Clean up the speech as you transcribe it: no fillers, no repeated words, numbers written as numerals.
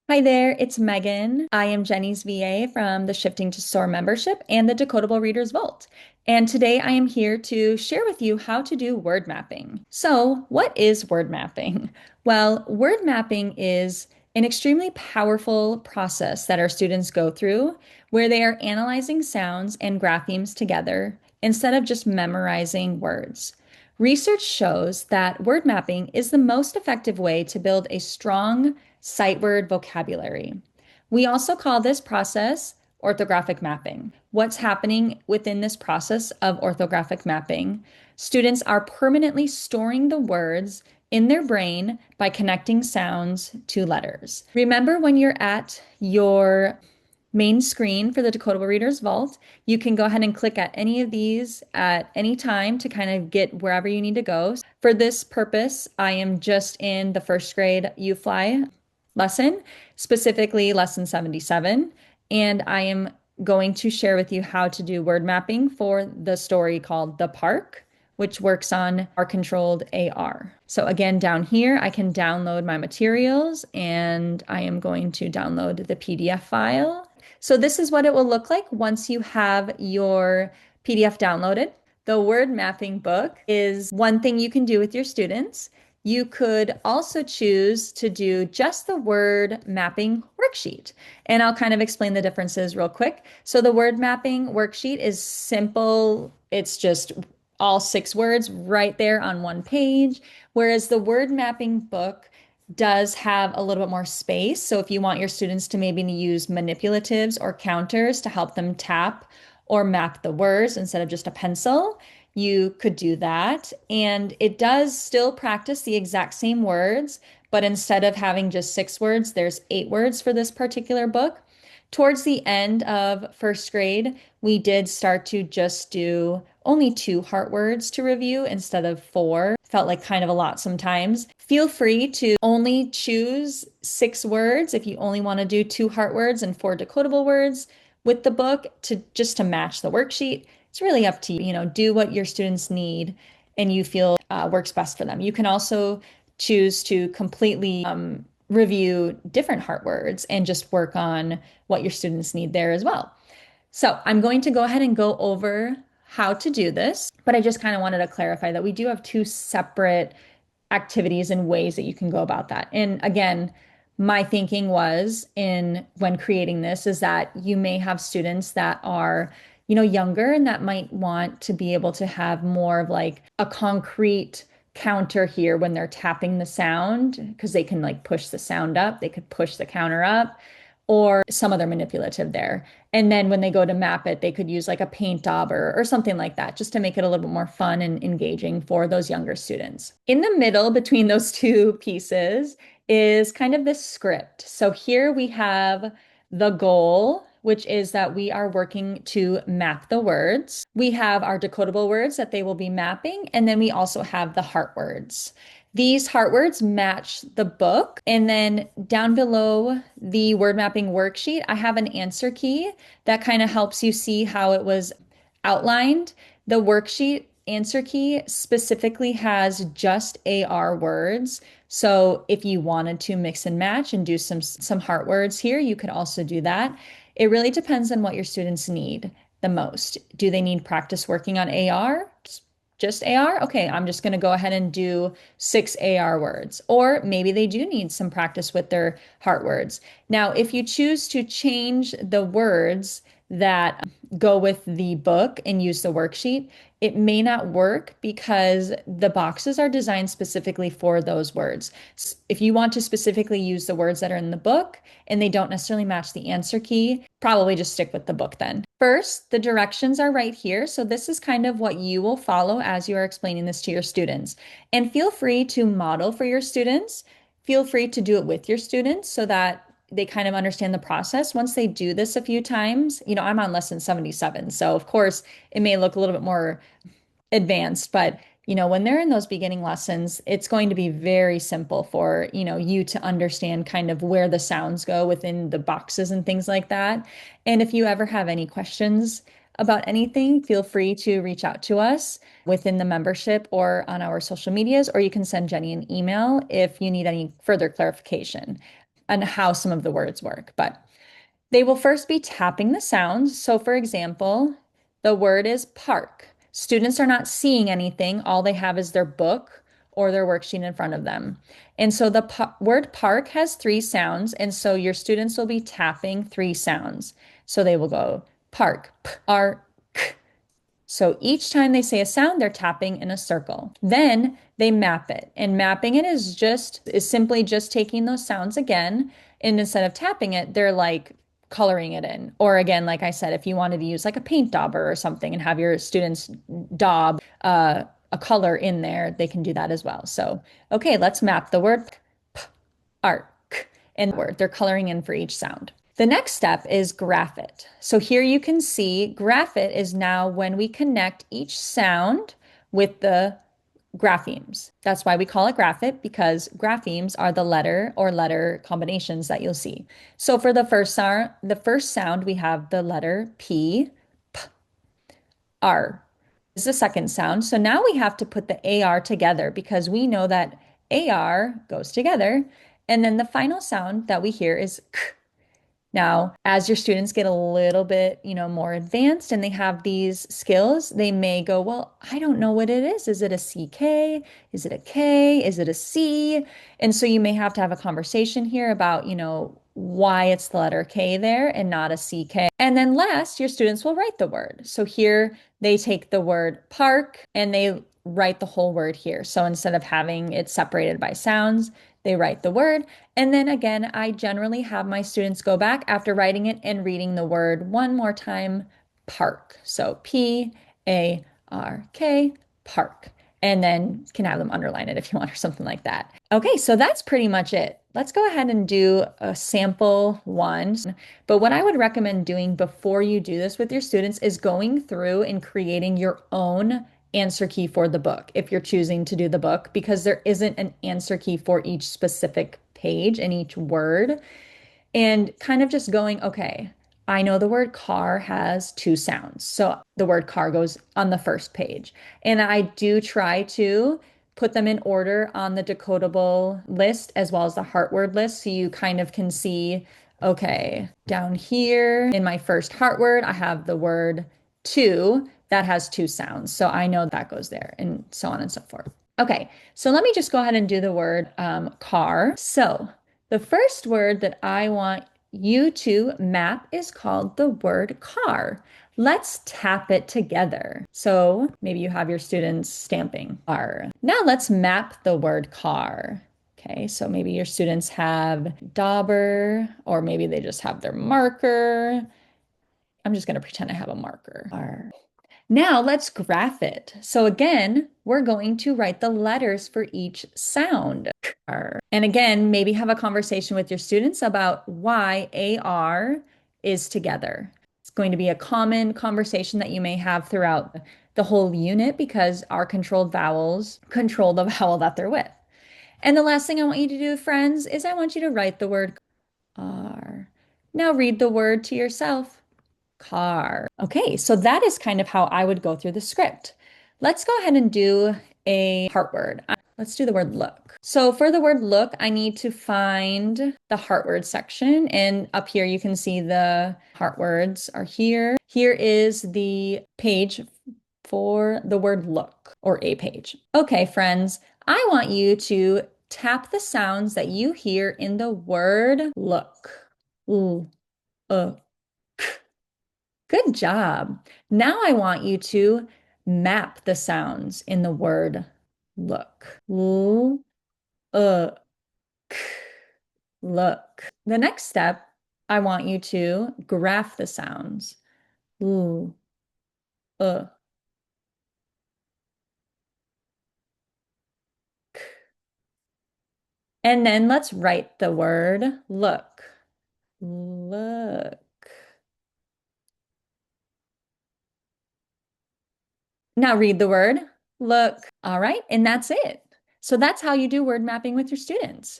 Hi there, it's Megan. I am Jenny's VA from the Shifting to SOAR membership and the Decodable Readers Vault. And today I am here to share with you how to do word mapping. So, what is word mapping? Well, word mapping is an extremely powerful process that our students go through where they are analyzing sounds and graphemes together instead of just memorizing words. Research shows that word mapping is the most effective way to build a strong sight word vocabulary. We also call this process orthographic mapping. What's happening within this process of orthographic mapping? Students are permanently storing the words in their brain by connecting sounds to letters. Remember when you're at your main screen for the Decodable Readers Vault, you can go ahead and click at any of these at any time to kind of get wherever you need to go. For this purpose, I am just in the first grade 𝐜𝐴 lesson, specifically lesson 77, and I am going to share with you how to do word mapping for the story called The Park, which works on our controlled AR. So again, down here, I can download my materials and I am going to download the PDF file. So this is what it will look like once you have your PDF downloaded. The word mapping book is one thing you can do with your students. You could also choose to do just the word mapping worksheet. And I'll kind of explain the differences real quick. So the word mapping worksheet is simple. It's just all 6 words right there on one page, whereas the word mapping book does have a little bit more space. So if you want your students to maybe use manipulatives or counters to help them tap or map the words instead of just a pencil, you could do that. And it does still practice the exact same words, but instead of having just 6 words, there's 8 words for this particular book. Towards the end of first grade, we did start to just do only 2 heart words to review instead of 4. Felt like kind of a lot sometimes. Feel free to only choose 6 words if you only want to do 2 heart words and 4 decodable words with the book to match the worksheet. It's really up to you. Do what your students need and you feel works best for them. You can also choose to completely review different heart words and just work on what your students need there as well. So I'm going to go ahead and go over how to do this, but I just kind of wanted to clarify that we do have 2 separate activities and ways that you can go about that. And again, my thinking was in when creating this is that you may have students that are, younger and that might want to be able to have more of like a concrete counter here when they're tapping the sound because they can like push the sound up, they could push the counter up or some other manipulative there. And then when they go to map it, they could use like a paint dauber or something like that, just to make it a little bit more fun and engaging for those younger students. In the middle between those 2 pieces is kind of this script. So here we have the goal, which is that we are working to map the words. We have our decodable words that they will be mapping, and then we also have the heart words. These heart words match the book. And then down below the word mapping worksheet, I have an answer key that kind of helps you see how it was outlined. The worksheet answer key specifically has just AR words. So if you wanted to mix and match and do some heart words here, you could also do that. It really depends on what your students need the most. Do they need practice working on AR? Just AR? Okay, I'm just going to go ahead and do 6 AR words. Or maybe they do need some practice with their heart words. Now, if you choose to change the words that go with the book and use the worksheet, it may not work because the boxes are designed specifically for those words. If you want to specifically use the words that are in the book and they don't necessarily match the answer key, probably just stick with the book then. First, the directions are right here. So this is kind of what you will follow as you are explaining this to your students. And feel free to model for your students. Feel free to do it with your students so that they kind of understand the process. Once they do this a few times, I'm on lesson 77. So of course it may look a little bit more advanced, but when they're in those beginning lessons, it's going to be very simple for, you to understand kind of where the sounds go within the boxes and things like that. And if you ever have any questions about anything, feel free to reach out to us within the membership or on our social medias, or you can send Jenny an email if you need any further clarification. and how some of the words work, but they will first be tapping the sounds. So, for example, the word is park. Students are not seeing anything. All they have is their book or their worksheet in front of them. And so the word park has three sounds. And so your students will be tapping three sounds. So they will go park, p-r, k. So each time they say a sound, they're tapping in a circle. Then they map it. And mapping it is simply just taking those sounds again. And instead of tapping it, they're like coloring it in. Or again, like I said, if you wanted to use like a paint dauber or something and have your students daub a color in there, they can do that as well. So, okay, let's map the word p, arc, and the word. They're coloring in for each sound. The next step is graph it. So here you can see graph it is now when we connect each sound with the graphemes. That's why we call it graph it, because graphemes are the letter or letter combinations that you'll see. So for the first sound, we have the letter P, P, R. This is the second sound. So now we have to put the AR together because we know that AR goes together. And then the final sound that we hear is K. Now, as your students get a little bit, more advanced and they have these skills, they may go, well, I don't know what it is. Is it a CK? Is it a K? Is it a C? And so you may have to have a conversation here about, why it's the letter K there and not a CK. And then last, your students will write the word. So here they take the word park and they write the whole word here. So instead of having it separated by sounds, they write the word. And then again, I generally have my students go back after writing it and reading the word one more time, park. So P-A-R-K, park. And then can have them underline it if you want or something like that. Okay, so that's pretty much it. Let's go ahead and do a sample one. But what I would recommend doing before you do this with your students is going through and creating your own answer key for the book if you're choosing to do the book, because there isn't an answer key for each specific page and each word. And kind of just going, okay, I know the word car has two sounds. So the word car goes on the first page. And I do try to put them in order on the decodable list as well as the heart word list. So you kind of can see, okay, down here in my first heart word, I have the word two that has two sounds. So I know that goes there and so on and so forth. Okay, so let me just go ahead and do the word car. So the first word that I want you to map is called the word car. Let's tap it together. So maybe you have your students stamping car. Now let's map the word car. Okay, so maybe your students have dauber, or maybe they just have their marker. I'm just going to pretend I have a marker. R. Now let's graph it. So again, we're going to write the letters for each sound. And again, maybe have a conversation with your students about why AR is together. It's going to be a common conversation that you may have throughout the whole unit because our controlled vowels control the vowel that they're with. And the last thing I want you to do, friends, is I want you to write the word R. Now read the word to yourself. Car. Okay, so that is kind of how I would go through the script. Let's go ahead and do a heart word. Let's do the word look. So for the word look, I need to find the heart word section. And up here, you can see the heart words are here. Here is the page for the word look, or a page. Okay, friends, I want you to tap the sounds that you hear in the word look. Ooh, Good job. Now I want you to map the sounds in the word look. L, k, look. The next step, I want you to graph the sounds. L, k. And then let's write the word look. Look. Now read the word look. All right, and that's it. So that's how you do word mapping with your students.